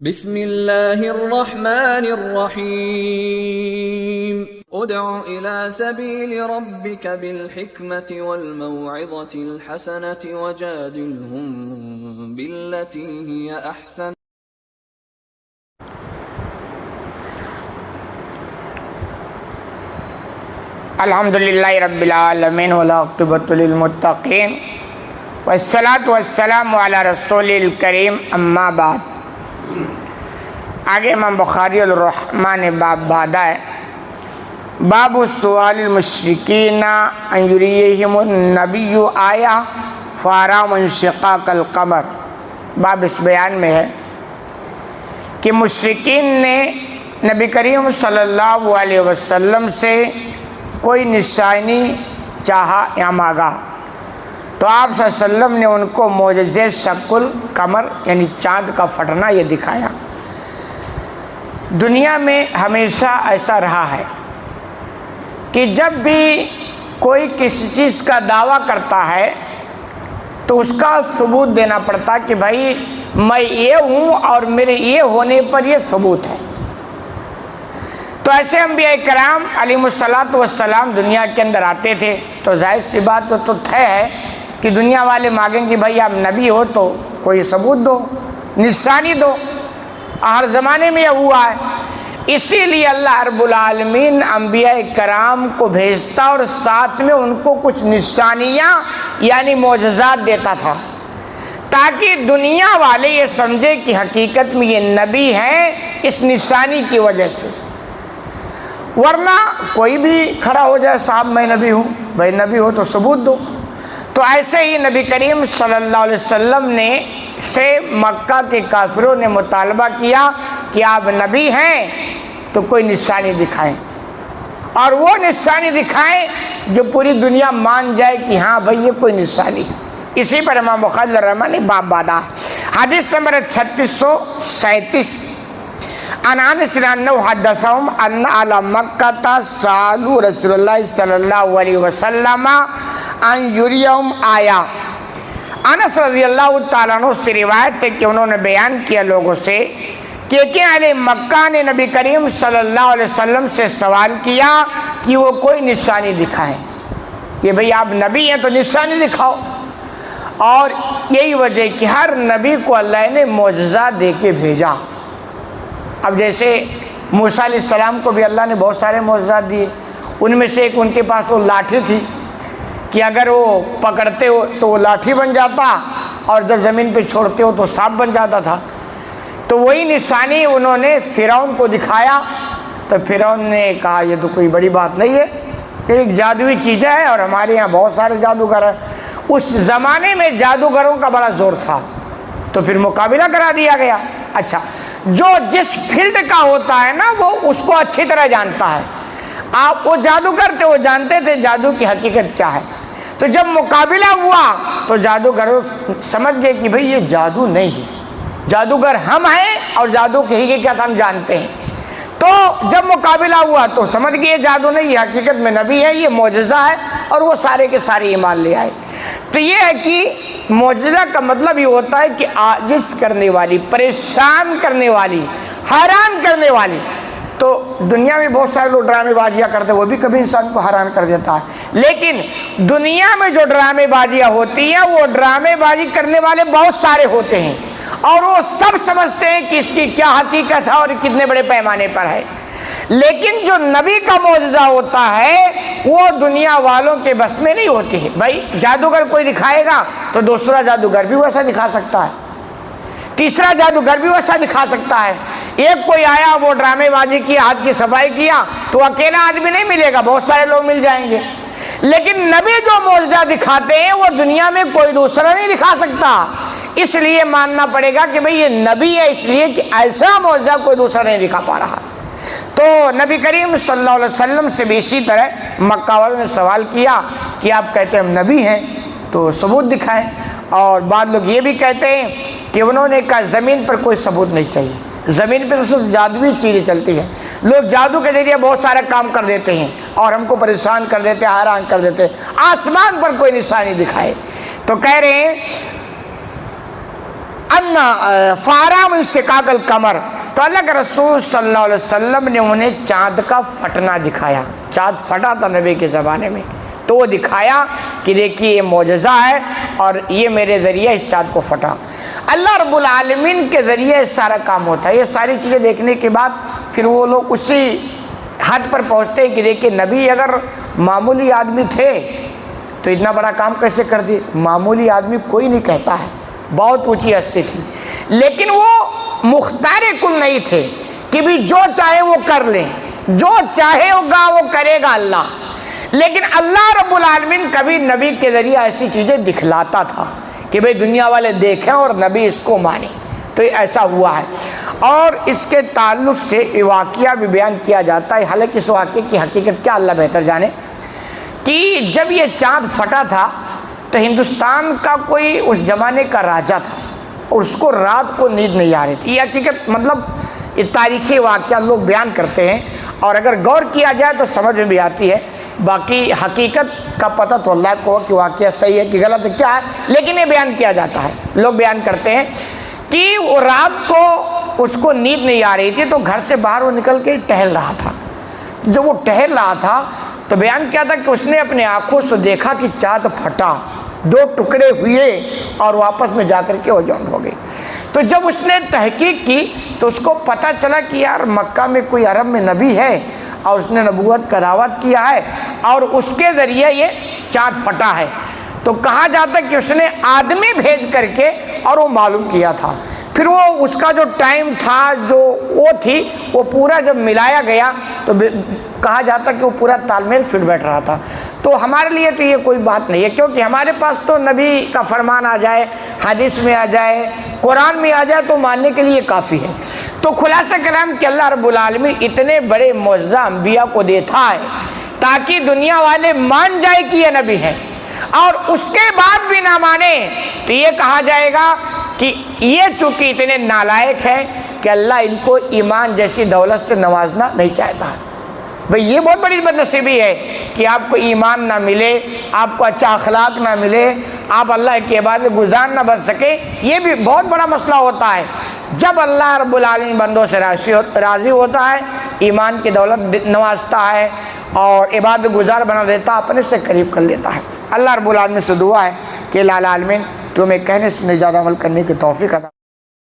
بسم اللہ الرحمن الرحیم ادع الى سبیل ربک بالحکمت والموعظة الحسنة وجادلهم باللتی ہی احسن الحمدللہ رب العالمین والعاقبۃ للمتقین والصلاۃ والسلام علی رسول الکریم اما بعد۔ آگے امام بخاری الرحمن باب بادا ہے، باب سؤال المشرکین ان یریہم النبی آیہ فارام انشقاق القمر۔ باب اس بیان میں ہے کہ مشرکین نے نبی کریم صلی اللہ علیہ وسلم سے کوئی نشانی چاہا یا مانگا تو آپ صلی اللہ علیہ وسلم نے ان کو معجزے شق القمر یعنی چاند کا پھٹنا یہ دکھایا۔ دنیا میں ہمیشہ ایسا رہا ہے کہ جب بھی کوئی کسی چیز کا دعویٰ کرتا ہے تو اس کا ثبوت دینا پڑتا کہ بھائی میں یہ ہوں اور میرے یہ ہونے پر یہ ثبوت ہے۔ تو ایسے انبیاء کرام علیہ الصلاۃ والسلام دنیا کے اندر آتے تھے تو ظاہر سی بات تو طے ہے کہ دنیا والے مانگیں کہ بھائی آپ نبی ہو تو کوئی ثبوت دو، نشانی دو۔ ہر زمانے میں یہ ہوا ہے، اسی لیے اللہ رب العالمین انبیاء کرام کو بھیجتا اور ساتھ میں ان کو کچھ نشانیاں یعنی معجزات دیتا تھا تاکہ دنیا والے یہ سمجھے کہ حقیقت میں یہ نبی ہیں اس نشانی کی وجہ سے۔ ورنہ کوئی بھی کھڑا ہو جائے صاحب میں نبی ہوں، بھائی نبی ہو تو ثبوت دو۔ تو ایسے ہی نبی کریم صلی اللہ علیہ وسلم نے سے مکہ کے کافروں نے مطالبہ کیا کہ آپ نبی ہیں تو کوئی نشانی دکھائیں، اور وہ نشانی دکھائیں جو پوری دنیا مان جائے کہ ہاں بھائی یہ کوئی نشانی ہے۔ اسی پر امام بخاری الرحمن نے باب بادا۔ حدیث نمبر 3637 عن انس انه حدثهم ان على مکہ سالوا رسول اللہ صلی اللہ علیہ وسلم ان یریہم آیا۔ انس رضی اللہ تعالیٰ عنہ سے روایت ہے کہ انہوں نے بیان کیا لوگوں سے کہ اہل مکہ نے نبی کریم صلی اللہ علیہ وسلم سے سوال کیا کہ وہ کوئی نشانی دکھائیں، یہ بھئی آپ نبی ہیں تو نشانی دکھاؤ۔ اور یہی وجہ کہ ہر نبی کو اللہ نے معجزہ دے کے بھیجا۔ اب جیسے موسیٰ علیہ السلام کو بھی اللہ نے بہت سارے معجزات دیے، ان میں سے ایک ان کے پاس وہ لاٹھی تھی کہ اگر وہ پکڑتے ہو تو وہ لاٹھی بن جاتا اور جب زمین پہ چھوڑتے ہو تو سانپ بن جاتا تھا۔ تو وہی نشانی انہوں نے فرعون کو دکھایا تو فرعون نے کہا یہ تو کوئی بڑی بات نہیں ہے، ایک جادوئی چیز ہے اور ہمارے یہاں بہت سارے جادوگر ہیں۔ اس زمانے میں جادوگروں کا بڑا زور تھا تو پھر مقابلہ کرا دیا گیا۔ اچھا، جو جس فیلڈ کا ہوتا ہے نا وہ اس کو اچھی طرح جانتا ہے۔ آپ وہ جادوگر تھے، وہ جانتے تھے جادو کی حقیقت کیا ہے۔ تو جب مقابلہ ہوا تو جادوگر سمجھ گئے کہ بھئی یہ جادو نہیں ہے، جادوگر ہم ہیں اور جادو کی حقیقت ہم جانتے ہیں۔ تو جب مقابلہ ہوا تو سمجھ گئے یہ جادو نہیں، یہ حقیقت میں نبی ہے، یہ معجزہ ہے، اور وہ سارے کے سارے ایمان لے آئے۔ تو یہ ہے کہ معجزہ کا مطلب یہ ہوتا ہے کہ عاجز کرنے والی، پریشان کرنے والی، حیران کرنے والی۔ تو دنیا میں بہت سارے لوگ ڈرامے بازیاں کرتے ہیں، وہ بھی کبھی انسان کو حیران کر دیتا ہے، لیکن دنیا میں جو ڈرامے بازیاں ہوتی ہیں وہ ڈرامے بازی کرنے والے بہت سارے ہوتے ہیں اور وہ سب سمجھتے ہیں کہ اس کی کیا حقیقت ہے اور کتنے بڑے پیمانے پر ہے۔ لیکن جو نبی کا معجزہ ہوتا ہے وہ دنیا والوں کے بس میں نہیں ہوتی ہے۔ بھائی جادوگر کوئی دکھائے گا تو دوسرا جادوگر بھی ویسا دکھا سکتا ہے، تیسرا جادوگر بھی ویسا دکھا سکتا ہے۔ ایک کوئی آیا وہ ڈرامے بازی کی، ہاتھ کی صفائی کیا تو اکیلا آدمی نہیں ملے گا، بہت سارے لوگ مل جائیں گے۔ لیکن نبی جو معجزہ دکھاتے ہیں وہ دنیا میں کوئی دوسرا نہیں دکھا سکتا، اس لیے ماننا پڑے گا کہ بھئی یہ نبی ہے، اس لیے کہ ایسا معجزہ کوئی دوسرا نہیں دکھا پا رہا۔ تو نبی کریم صلی اللہ علیہ وسلم سے بھی اسی طرح مکہ والوں نے سوال کیا کہ آپ کہتے ہیں ہم نبی ہیں تو ثبوت دکھائیں، اور بعض لوگ یہ بھی کہتے ہیں کہ انہوں نے کہا زمین پر کوئی ثبوت نہیں چاہیے، زمین پہ تو صرف جادوئی چیزیں چلتی ہیں، لوگ جادو کے ذریعے بہت سارے کام کر دیتے ہیں اور ہم کو پریشان کر دیتے ہیں، حیران کر دیتے ہیں، آسمان پر کوئی نشانی دکھائے۔ تو کہہ رہے ہیں انا فارا من شقاق القمر، تو اللہ کے رسول صلی اللہ علیہ وسلم نے انہیں چاند کا پھٹنا دکھایا. چاند پھٹا تھا نبی کے زمانے میں، تو وہ دکھایا کہ دیکھیے یہ معجزہ ہے اور یہ میرے ذریعے اس چاند کو پھٹا. اللہ رب العالمین کے ذریعے سارا کام ہوتا ہے. یہ ساری چیزیں دیکھنے کے بعد پھر وہ لوگ اسی حد پر پہنچتے ہیں کہ دیکھیے نبی اگر معمولی آدمی تھے تو اتنا بڑا کام کیسے کر دی. معمولی آدمی کوئی نہیں کہتا ہے، بہت اونچی ہستی تھی، لیکن وہ مختار کل نہیں تھے کہ بھی جو چاہے وہ کر لیں، جو چاہے ہوگا وہ کرے گا اللہ. لیکن اللہ رب العالمین کبھی نبی کے ذریعے ایسی چیزیں دکھلاتا تھا کہ بھئی دنیا والے دیکھیں اور نبی اس کو مانیں. تو یہ ایسا ہوا ہے. اور اس کے تعلق سے واقعہ بھی بیان کیا جاتا ہے، حالانکہ اس واقعے کی حقیقت کیا اللہ بہتر جانے، کہ جب یہ چاند پھٹا تھا تو ہندوستان کا کوئی اس زمانے کا راجہ تھا اور اس کو رات کو نیند نہیں آ رہی تھی. یہ حقیقت مطلب یہ تاریخی واقعہ لوگ بیان کرتے ہیں اور اگر غور کیا جائے تو سمجھ میں بھی آتی ہے. باقی حقیقت کا پتہ تو اللہ کو کہ واقعہ صحیح ہے کہ غلط ہے کیا ہے، لیکن یہ بیان کیا جاتا ہے. لوگ بیان کرتے ہیں کہ وہ رات کو اس کو نیند نہیں آ رہی تھی تو گھر سے باہر وہ نکل کے ٹہل رہا تھا. جب وہ ٹہل رہا تھا تو بیان کیا تھا کہ اس نے اپنے آنکھوں سے دیکھا کہ چاند پھٹا، دو ٹکڑے ہوئے اور واپس میں جا کر کے وہ جون ہو گئی. تو جب اس نے تحقیق کی تو اس کو پتہ چلا کہ یار مکہ میں کوئی عرب میں نبی ہے اور اس نے نبوت کا دعوت کیا ہے اور اس کے ذریعے یہ چاند پھٹا ہے. تو کہا جاتا ہے کہ اس نے آدمی بھیج کر کے اور وہ معلوم کیا تھا. پھر وہ اس کا جو ٹائم تھا جو وہ تھی وہ پورا جب ملایا گیا تو کہا جاتا کہ وہ پورا تال میل فٹ بیٹھ رہا تھا. تو ہمارے لیے تو یہ کوئی بات نہیں ہے، کیونکہ ہمارے پاس تو نبی کا فرمان آ جائے، حدیث میں آ جائے، قرآن میں آ جائے تو ماننے کے لیے کافی ہے. تو خلاصہ کلام کہ اللہ رب العالمین اتنے بڑے معجزہ انبیاء کو دیتا ہے تاکہ دنیا والے مان جائے کہ یہ نبی ہے، اور اس کے بعد بھی نہ مانے تو یہ کہا جائے گا کہ یہ چونکہ اتنے نالائق ہیں کہ اللہ ان کو ایمان جیسی دولت سے نوازنا نہیں چاہتا. بھئی یہ بہت بڑی بد نصیبی ہے کہ آپ کو ایمان نہ ملے، آپ کو اچھا اخلاق نہ ملے، آپ اللہ کی عبادت گزار نہ بن سکے. یہ بھی بہت بڑا مسئلہ ہوتا ہے. جب اللہ رب العالمین بندوں سے راضی ہوتا ہے، ایمان کی دولت نوازتا ہے اور عبادت گزار بنا دیتا ہے، اپنے سے قریب کر لیتا ہے. اللہ رب العالمین سے دعا ہے کہ العالمین تمہیں کہنے سے زیادہ عمل کرنے کی توفیق عطا